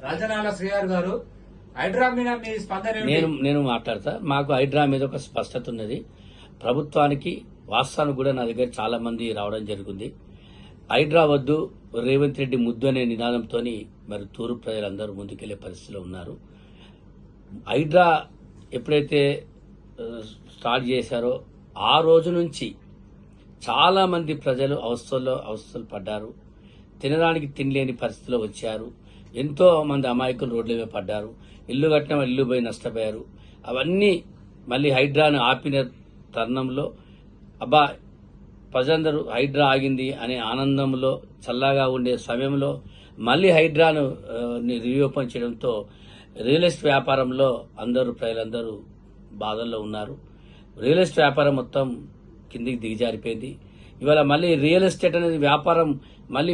రాజనాల శ్రీగారు గారు హైడ్రా మీద మీ స్పందన ఏమిటి? నేను మాట్లాడతా. మాకు హైడ్రా మీద ఒక స్పష్టత ఉన్నది. ప్రభుత్వానికి వాస్తవానికి కూడా నా దగ్గర చాలా మంది రావడం జరిగింది. హైడ్రా వద్దు, రేవంత్ రెడ్డి ముద్దు అనే నినాదంతో మరి తూర్పు ప్రజలందరూ ముందుకెళ్లే పరిస్థితిలో ఉన్నారు. హైడ్రా ఎప్పుడైతే స్టార్ట్ చేశారో ఆ రోజు నుంచి చాలా మంది ప్రజలు అవస్థలు పడ్డారు. తినడానికి తినలేని పరిస్థితిలో వచ్చారు. ఎంతో మంది అమాయకులు రోడ్ల మీద పడ్డారు. ఇల్లు కట్టిన వాళ్ళు ఇల్లు పోయి నష్టపోయారు. అవన్నీ మళ్ళీ హైడ్రాను ఆపిన తరుణంలో అబ్బా ప్రజలందరూ హైడ్రా ఆగింది అనే ఆనందంలో చల్లగా ఉండే సమయంలో మళ్ళీ హైడ్రాను రీఓపెన్ చేయడంతో రియల్ ఎస్టేట్ వ్యాపారంలో ప్రజలందరూ బాధల్లో ఉన్నారు. రియల్ ఎస్టేట్ వ్యాపారం మొత్తం కిందికి దిగజారిపోయింది. ఇవాళ మళ్ళీ రియల్ ఎస్టేట్ అనేది వ్యాపారం మళ్ళీ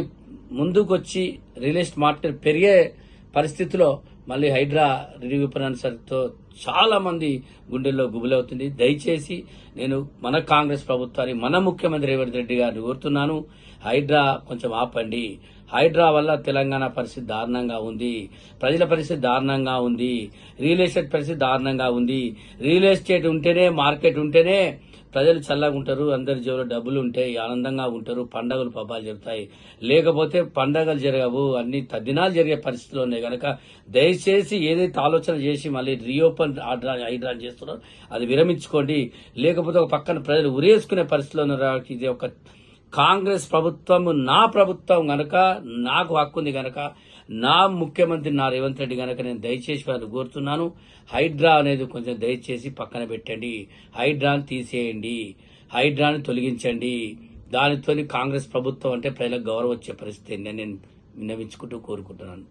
ముందుకు వచ్చి రియల్ ఎస్టేట్ మార్కెట్ పెరిగే పరిస్థితిలో మళ్ళీ హైడ్రా రీఓపెన్తో చాలా మంది గుండెల్లో గుబులవుతుంది. దయచేసి నేను మన కాంగ్రెస్ ప్రభుత్వాన్ని, మన ముఖ్యమంత్రి రేవంత్ రెడ్డి గారిని కోరుతున్నాను, హైడ్రా కొంచెం ఆపండి. హైడ్రా వల్ల తెలంగాణ పరిస్థితి దారుణంగా ఉంది, ప్రజల పరిస్థితి దారుణంగా ఉంది, రియల్ ఎస్టేట్ పరిస్థితి దారుణంగా ఉంది. రియల్ ఎస్టేట్ ఉంటేనే, మార్కెట్ ఉంటేనే ప్రజలు చల్లగా ఉంటారు, అందరి జేబులో డబ్బులు ఉంటాయి, ఆనందంగా ఉంటారు, పండగలు పబ్బాలు జరుగుతాయి. లేకపోతే పండగలు జరగవు, అన్ని తద్దినాలు జరిగే పరిస్థితులు ఉన్నాయి. కనుక దయచేసి ఏదైతే ఆలోచన చేసి మళ్ళీ రీఓపెన్ హైడ్రా చేస్తున్నారో అది విరమించుకోండి. లేకపోతే ఒక పక్కన ప్రజలు ఉరేసుకునే పరిస్థితిలో ఉన్నారు. ఇది ఒక కాంగ్రెస్ ప్రభుత్వం, నా ప్రభుత్వం గనక, నాకు హక్కు ఉంది గనక, నా ముఖ్యమంత్రి నా రేవంత్ రెడ్డి గనక నేను దయచేసి వారిని కోరుతున్నాను, హైడ్రా అనేది కొంచెం దయచేసి పక్కన పెట్టండి, హైడ్రాను తీసేయండి, హైడ్రాను తొలగించండి. దానితో కాంగ్రెస్ ప్రభుత్వం అంటే ప్రజలకు గౌరవం వచ్చే పరిస్థితి నేను విన్నవించుకుంటూ కోరుకుంటున్నాను.